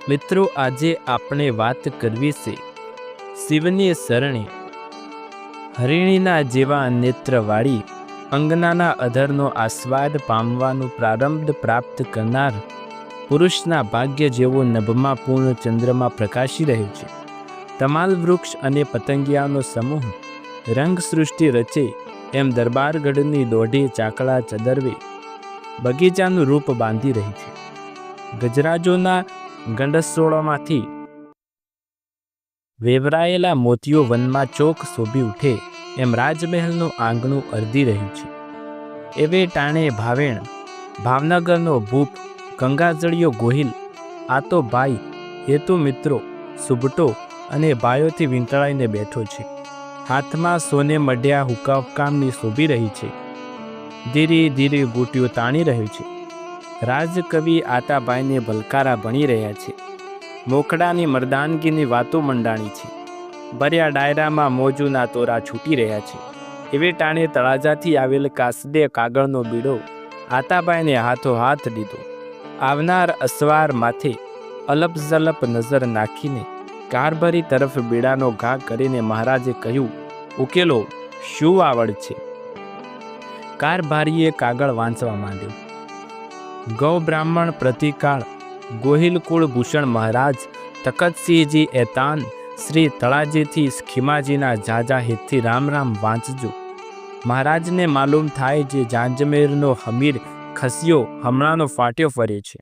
મિત્રો, આજે આપણે વાત કરવી છે શિવની શરણે હરિણીના જેવા નેત્રવાળી અંગનાના અધરનો આસ્વાદ પામવાનું પ્રારંભ પ્રાપ્ત કરનાર પુરુષના ભાગ્ય જેવો નભમાં પૂર્ણ ચંદ્રમાં પ્રકાશી રહ્યો છે. તમાલ વૃક્ષ અને પતંગિયાનો સમૂહ રંગ સૃષ્ટિ રચે એમ દરબારગઢની દોઢી ચાકળા ચદરવે બગીચાનું રૂપ બાંધી રહી છે. ગજરાજોના ગંડસોળોમાંથી વેવરાયેલા મોતીઓ વનમાં ચોક શોભી ઉઠે એમ રાજમહેલનું આંગણું અરધી રહ્યું છે. એવે ટાણે ભાવેણ ભાવનગરનો ભૂપ ગંગાજળિયો ગોહિલ આ તો ભાઈ હેતુ મિત્રો સુબટો અને ભાઈઓથી વીંટળાઈને બેઠો છે. હાથમાં સોને મઢ્યા હુકાકામની શોભી રહી છે. ધીરે ધીરે બૂટીઓ તાણી રહ્યું છે. રાજકવિ આતાભાઈને ભલકારા ભણી રહ્યા છે. મોખડાની મર્દાનગીની વાતો મંડાણી છે. ભર્યા ડાયરામાં મોજુના તોરા છૂટી રહ્યા છે. એવે ટાણે તળાજાથી આવેલ કાસદે કાગળનો બીડો આતાભાઈને હાથો હાથ દીધો. આવનાર અસવાર માથે અલપ ઝલપ નજર નાખીને કારભરી તરફ બીડાનો ઘા કરીને મહારાજે કહ્યું, ઉકેલો શું આવડ છે? કારભારીએ કાગળ વાંચવા માંડ્યું. ગૌ બ્રાહ્મણ પ્રતિકાળ ગોહિલ કુળ ભૂષણ મહારાજ તખતસિંહજી એતાન શ્રી તળાજીથી ખીમાજીના જાજા હેતથી રામ રામ વાંચજો. મહારાજને માલુમ થાય જે જાંજમેરનો હમીર ખસ્યો હમણાંનો ફાટ્યો ફરે છે.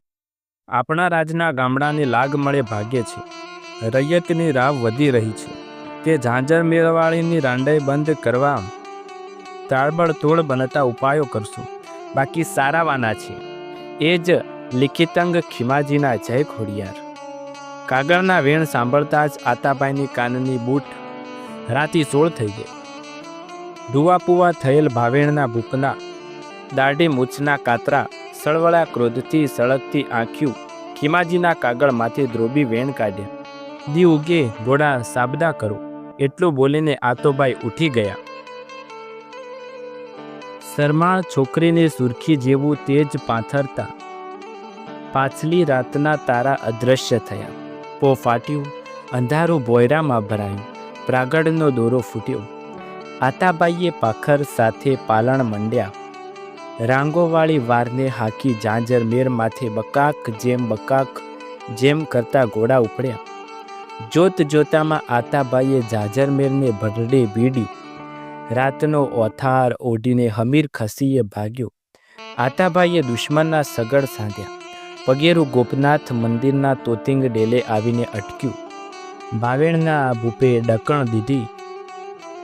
આપણા રાજના ગામડાને લાગ મળે ભાગ્ય છે. રૈયતની રાવ વધી રહી છે. તે ઝાંઝર મેળવાળીની રાંડાઈ બંધ કરવા તાળબળતોડ બનતા ઉપાયો કરશું. બાકી સારાવાના છે. એ જ લિખિતંગ ખીમાજીના જય ખોડિયાર. કાગળના વેણ સાંભળતા જ આતાભાઈની કાનની બૂટ રાતી સોળ થઈ ગઈ. ડુવાપુવા થયેલ ભાવેણના ભૂપના દાઢી મૂછના કાતરા સળવળા ક્રોધથી સળગતી આંખ્યું ખીમાજીના કાગળમાંથી દ્રોબી વેણ કાઢ્યા. દી ઉગે ઘોડા સાબદા કરો એટલું બોલીને આતોભાઈ ઉઠી ગયા. શરમાળ છોકરીને સુરખી જેવું તેજ પાથરતા પાછલી રાતના તારા અદ્રશ્ય થયા. પો ફાટ્યું, અંધારું ભોયરામાં ભરાયું, પ્રાગડનો દોરો ફૂટ્યો. આતાબાઈએ પાખર સાથે પાલણ મંડ્યા. રાંગોવાળી વારને હાકી ઝાંઝર મેર માથે બકાક જેમ કરતા ઘોડા ઉપડ્યા. જોત જોતામાં આતાબાઈએ ઝાંઝર મેરને ભરડે ભીડ્યું. રાતનો ઓથાર ઓઢીને હમીર ખસીએ ભાગ્યો. આતાભાઈએ દુશ્મનના સગડ સાંધ્યા. પગેરું ગોપનાથ મંદિરના તોતિંગ ડેલે આવીને અટક્યું. ભાવેણના ભૂપે ડકણ દીધી.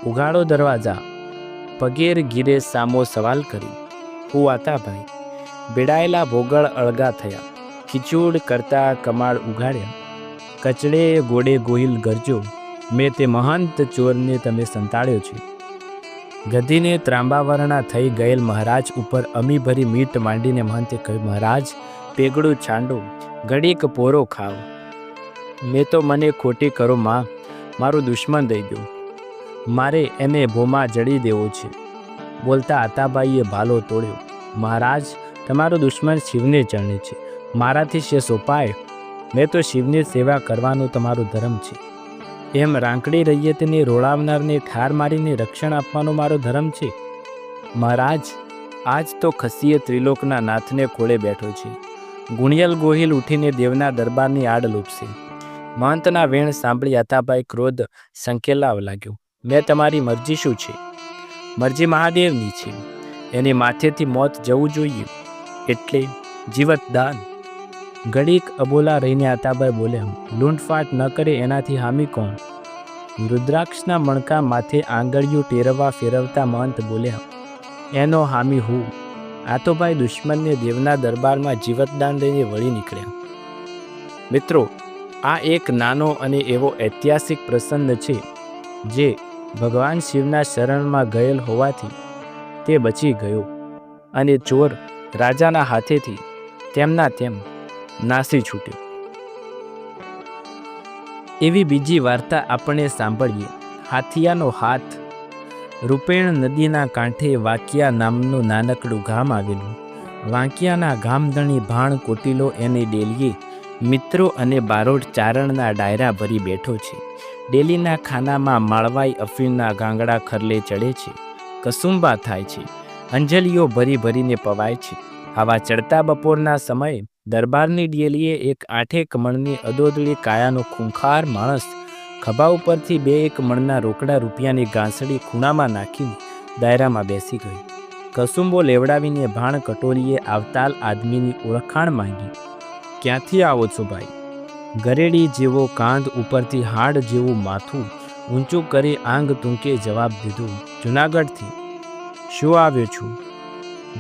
ઉગાડો દરવાજા. પગેર ગીરે સામો સવાલ કર્યું. હું આતાભાઈ. બેડાયેલા ભોગળ અળગા થયા. ખીચૂડ કરતા કમાડ ઉગાડ્યા. કચડે ગોડે ગોહિલ ગરજો. મેં તે મહંત ચોરને તમે સંતાડ્યો છે. ગધીને ત્રાંબાવરણા થઈ ગયેલ મહારાજ ઉપર અમી ભરી મીટ માંડીને મહંતે કહ્યું, મહારાજ પેગડું છાંડો, ઘડીક પોરો ખાવ. મેં તો મને ખોટી કરો માં, મારું દુશ્મન દઈ દો. મારે એને ભોમાં જડી દેવો છે. બોલતા આતાબાઈએ ભાલો તોડ્યો. મહારાજ તમારો દુશ્મન શિવને ચરણે છે. મારાથી શે સોપાય. મેં તો શિવની સેવા કરવાનું તમારું ધર્મ છે. એમ રાંકડી રૈયતને રોળાવનારને ઠાર મારીને રક્ષણ આપવાનો મારો ધર્મ છે. મહારાજ આજ તો ખસીએ ત્રિલોકના નાથને ખોળે બેઠો છે. ગુણિયલ ગોહિલ ઉઠીને દેવના દરબારની આડ લૂપશે. મહંતના વેણ સાંભળી આતાભાઈ ક્રોધ સંકેલાવ લાગ્યો. મેં તમારી મરજી શું છે? મરજી મહાદેવની છે. એની માથેથી મોત જવું જોઈએ એટલે જીવતદાન. ઘડીક અબોલા રહીને આતાભાઈ બોલ્યા, લૂંટફાટ ન કરે એનાથી હામી કોણ? રુદ્રાક્ષના મણકા માથે આંગળીઓ ટેરવા ફેરવતા મહંત બોલ્યા, એનો હામી હું. આતોભાઈ દુશ્મનને દેવના દરબારમાં જીવતદાન લઈને વળી નીકળ્યા. મિત્રો, આ એક નાનો અને એવો ઐતિહાસિક પ્રસંગ છે જે ભગવાન શિવના શરણમાં ગયેલ હોવાથી તે બચી ગયો અને ચોર રાજાના હાથેથી તેમના તેમ નાસી છૂટ્યો. એવી બીજી વાર્તા આપણે સાંભળીએ. હાથિયાનો હાથ. રૂપેણ નદીના કાંઠે વાંકિયા નામનું નાનકડું ગામ આવેલું. વાંકિયાના ગામધણી ભાણ કોટીલો એની ડેલીએ મિત્રો અને બારોટ ચારણના ડાયરા ભરી બેઠો છે. ડેલીના ખાનામાં માળવાઈ અફીણના ગાંગડા ખરલે ચડે છે. કસુંબા થાય છે. અંજલિઓ ભરી ભરીને પવાય છે. આવા ચડતા બપોરના સમયે દરબારની ડેલીએ એક 8 મણની અદોદળી કાયાનો ખૂંખાર માણસ ખભા ઉપરથી 2 મણના રોકડા રૂપિયાની ગાંસડી ખૂણામાં નાખીને દાયરામાં બેસી ગઈ. કસુંબો લેવડાવીને ભાણ કટોરીએ આવતાલ આદમીની ઓળખાણ માંગી. ક્યાંથી આવો છો ભાઈ? ગરેડી જેવો કાંધ ઉપરથી હાડ જેવું માથું ઊંચું કરી આંગ તૂંકે જવાબ દીધો, જૂનાગઢથી. શું આવ્યો છું?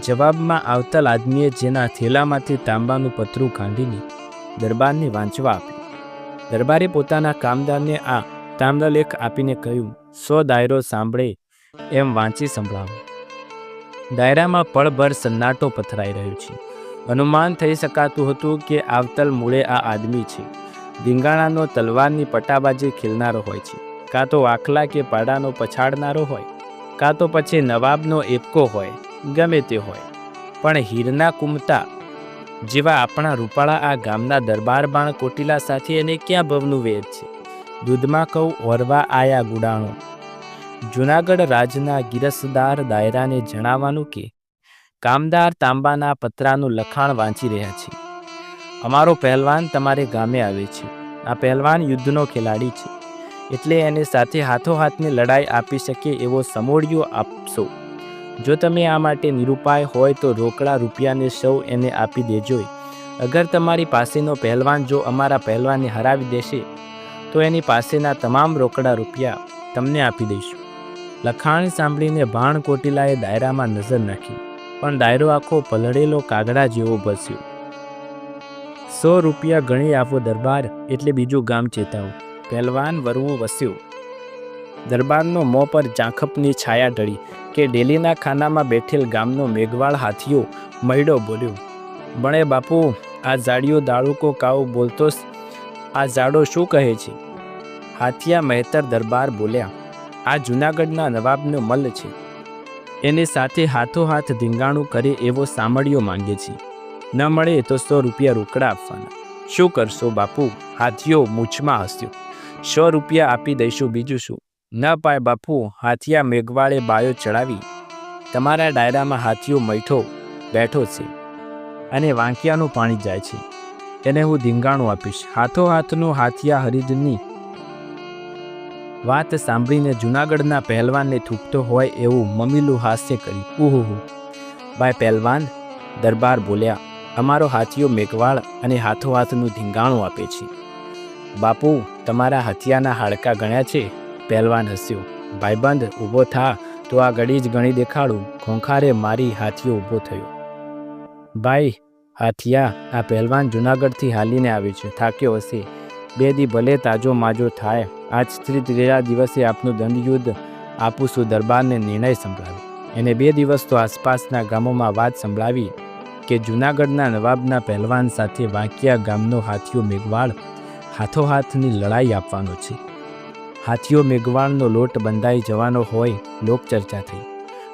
જવાબમાં આવતાલ આદમીએ જેના થેલામાંથી તાંબાનું પતરું કાઢીને દરબારને વાંચવા આપ્યું. દરબારે પોતાના કામદારને આ તામ્રલેખ આપીને કહ્યું, 100 દાયરો સાંભળે એમ વાંચી સંભળાવો. દાયરામાં પળભર સન્નાટો પથરાઈ રહ્યો છે. અનુમાન થઈ શકાતું હતું કે આવતલ મૂળે આ આદમી છે. ધીંગાણાનો તલવારની પટાબાજી ખેલનારો હોય છે, કાં તો આખલા કે પાડાનો પછાડનારો હોય, કાં તો પછી નવાબનો એપકો હોય, ગમે તે હોય. પણ હીરના કુમતા જેવા આપણા રૂપાળા આ ગામના દરબાર બાણ કોટીલા સાથે એને ક્યાં ભવનું વેર છે? દૂધમાં કહું ઓરવા આયા ગુડાણો. જૂનાગઢ રાજના ગિરસદાર દાયરાને જણાવવાનું કે કામદાર તાંબાના પતરાનું લખાણ વાંચી રહ્યા છે. અમારો પહેલવાન તમારે ગામે આવે છે. આ પહેલવાન યુદ્ધનો ખેલાડી છે, એટલે એને સાથે હાથોહાથની લડાઈ આપી શકે એવો સમોડિયો આપશો. જો તમે આ માટે નિરુપાય હોય તો રોકડા રૂપિયાને સૌ એને આપી દેજો. અગર તમારી પાસેનો પહેલવાન જો અમારા પહેલવાનને હરાવી દેશે તો એની પાસેના તમામ રોકડા રૂપિયા તમને આપી દઈશું. લખાણ સાંભળીને ભાણ કોટીલાએ દાયરામાં નજર નાખી, પણ દાયરો આખો પલળેલો કાગડા જેવો ભસ્યો. 100 રૂપિયા ગણી આપો દરબાર, એટલે બીજું ગામ ચેતાવું. પહેલવાન વરવું વસ્યો. દરબારનો મોં પર ઝાંખપની છાયા ઢળી કે ડેલીના ખાનામાં બેઠેલ ગામનો મેઘવાળ હાથીઓ મયડો બોલ્યો, બણે બાપુ, આ જાડિયો દાળુકો કાવ બોલતોસ, આ જાડો શું કહે છે? હાથિયા મહેતર દરબાર બોલ્યા, આ જૂનાગઢના નવાબનો મલ્લ છે. એને સાથે હાથોહાથ ધીંગાણું કરે એવો સામડિયો માંગે છે. ન મળે તો 100 રૂપિયા રોકડા આપવાના. શું કરશો બાપુ? હાથીઓ મૂછમાં હસ્યો. 100 રૂપિયા આપી દઈશું, બીજું શું? ન પાય બાપુ. હાથિયા મેઘવાળે બાયો ચડાવી, તમારા ડાયરામાં હાથીઓ મૈઠો બેઠો છે અને વાંકિયાનું પાણી જાય છે, એને હું ધીંગાણું આપીશ. હાથોહાથનું હાથિયા હરિજની વાત સાંભળીને જૂનાગઢના પહેલવાનને થૂકતો હોય એવું મમીલું હાસ્ય કરી, ઉહુ ભાઈ પહેલવાન. દરબાર બોલ્યા, અમારો હાથીઓ મેઘવાળ અને હાથોહાથનું ધીંગાણું આપે છે. બાપુ, તમારા હથિયાના હાડકાં ગણ્યા છે? પહેલવાન હસ્યો. ભાઈબંધ, ઊભો થા તો આ ઘડી જ ગણી દેખાડું. ખોંખારે મારી હાથીઓ ઊભો થયો. ભાઈ હાથિયા, આ પહેલવાન જૂનાગઢથી હાલીને આવ્યો છે, થાક્યો હશે. 2 દી ભલે તાજો માજો થાય. આજથી 3જા દિવસે આપનું દંડયુદ્ધ આપું છું. દરબારને નિર્ણય સંભળાવ્યો. એને 2 દિવસ તો આસપાસના ગામોમાં વાત સંભળાવી કે જૂનાગઢના નવાબના પહેલવાન સાથે વાંકિયા ગામનો હાથીઓ મેઘવાળ હાથોહાથની લડાઈ આપવાનો છે. હાથીઓ મેઘવાળનો લોટ બંધાઈ જવાનો હોય લોકચર્ચા થઈ.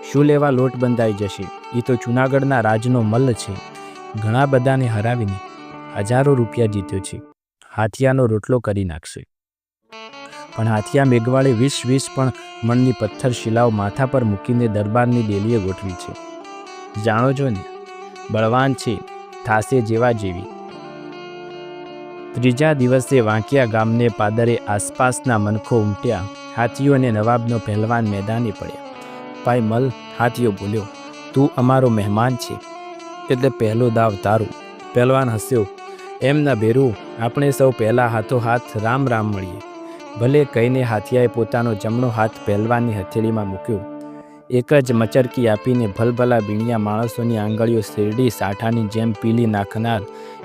શું લેવા લોટ બંધાઈ જશે? એ તો જૂનાગઢના રાજનો મલ્લ છે. ઘણા બધાને હરાવીને હજારો રૂપિયા જીત્યો છે. હાથિયાનો રોટલો કરી નાખશે. પણ હાથિયા મેઘવાળે 20 પણ મણની પથ્થર શિલાઓ માથા પર મૂકીને દરબારની ડેલીએ ગોઠવી છે. જાણો છો ને, બળવાન છે, થાશે જેવા જેવી. 3જા દિવસે વાંકિયા ગામને પાદરે આસપાસના મનખો ઉમટ્યા. હાથીઓ અને નવાબનો પહેલવાન મેદાને પડ્યા. ભાઈ મલ, હાથીઓ બોલ્યો, તું અમારો મહેમાન છે એટલે પહેલો દાવ તારો. પહેલવાન હસ્યો. એમ ન ભેરું, આપણે સૌ પહેલા હાથોહાથ રામ રામ મળીએ. ભલે કહીને હાથિયાએ પોતાનો જમણો હાથ પહેલવાનની હથેળીમાં મૂક્યો. એક જ મચરકી આપીને ભલભલા બીણિયા માણસોની આંગળીઓ શેરડી સાઠાની જેમ પીલી નાખનાર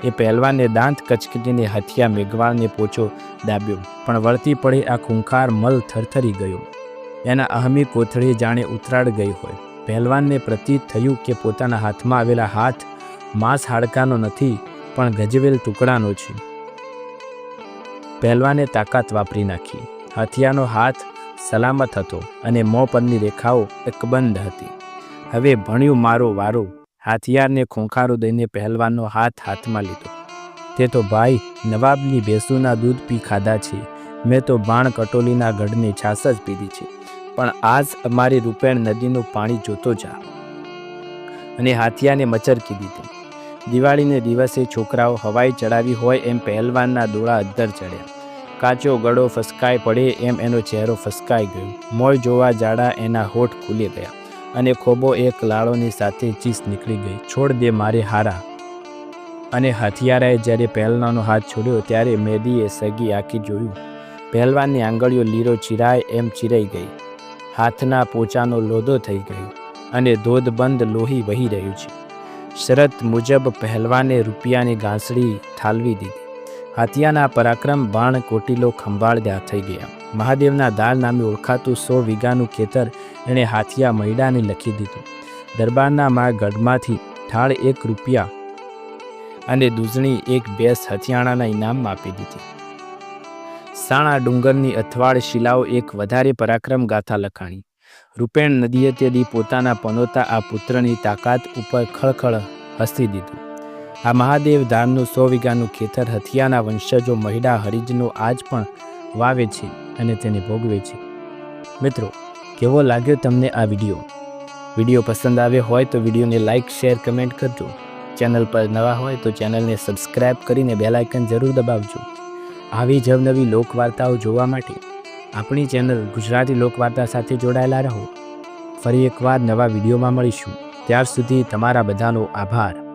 એ પહેલવાનને દાંત કચકટીને હથિયા મેઘવાળને પોચો દાબ્યો. પણ વળતી પડે આ ખૂંખાર મલ થરથરી ગયો. એના અહમી કોથળીએ જાણે ઉતરાડ ગઈ હોય. પહેલવાનને પ્રતીત થયું કે પોતાના હાથમાં આવેલા હાથ માંસ હાડકાનો નથી, પણ ગજવેલ ટુકડાનો છે. પહેલવાને તાકાત વાપરી નાખી. હથિયાનો હાથ સલામત હતો અને મોં પરની રેખાઓ એકબંધ હતી. હવે ભણ્યું મારો વારો. હાથિયારને ખોંખારો દઈને પહેલવાનનો હાથ હાથમાં લીધો. તે તો ભાઈ નવાબની ભેંસુના દૂધ પી ખાધા છે, મેં તો બાણ કટોલીના ગઢની છાશ જ પીધી છે, પણ આજ અમારી રૂપેણ નદીનું પાણી જોતો જા. અને હાથિયાને મચરકી દીધી. દિવાળીને દિવસે છોકરાઓ હવાઈ ચડાવી હોય એમ પહેલવાનના દોડા અદ્ધર ચડ્યા. કાચો ગળો ફસકાઈ પડે એમ એનો ચહેરો ફસકાઈ ગયો. મોય જોવા જાડા એના હોઠ ખુલી ગયા અને ખોબો એક લાળોની સાથે ચીસ નીકળી ગઈ. છોડ દે મારે હારા. અને હથિયારાએ જ્યારે પહેલવાનનો હાથ છોડ્યો ત્યારે મેદીએ સગી આંખી જોયું. પહેલવાનની આંગળીઓ લીરો ચીરાય એમ ચીરાઈ ગઈ. હાથના પોચાનો લોદો થઈ ગયો અને ધોધબંધ લોહી વહી રહ્યું છે. શરત મુજબ પહેલવાને રૂપિયાની ગાંસડી ઠાલવી દીધી. હાથિયાના પરાક્રમ બાણ કોટીલો ખંભાળ્યા થઈ ગયા. મહાદેવના દાર નામે ઓળખાતું 100 વીઘાનું ખેતર એણે હાથિયા મૈડાને લખી દીધું. દરબારના મા ગઢમાંથી ઠાળ 1 રૂપિયા અને દૂધણી 1 ભેંસ હથિયાણાના ઇનામમાં આપી દીધી. સાણા ડુંગરની અથવાડ શિલાઓ એક વધારે પરાક્રમ ગાથા લખાણી. રૂપેણ નદીએ તે દી પોતાના પનોતા આ પુત્રની તાકાત ઉપર ખળખળ હસી દીધું. આ મહાદેવ ધામનું 100 વીઘાનું ખેતર હથિયાના વંશજો મહિડા હરિજનો આજ પણ વાવે છે અને તેને ભોગવે છે. મિત્રો, કેવો લાગ્યો તમને આ વિડીયો? વિડીયો પસંદ આવ્યો હોય તો વિડીયોને લાઇક, શેર, કમેન્ટ કરજો. ચેનલ પર નવા હોય તો ચેનલને સબસ્ક્રાઈબ કરીને બેલ આઇકન જરૂર દબાવજો. આવી જ નવી લોકવાર્તાઓ જોવા માટે આપણી ચેનલ ગુજરાતી લોકવાર્તા સાથે જોડાયેલા રહો. ફરી એકવાર નવા વિડીયોમાં મળીશું. ત્યાર સુધી તમારા બધાનો આભાર.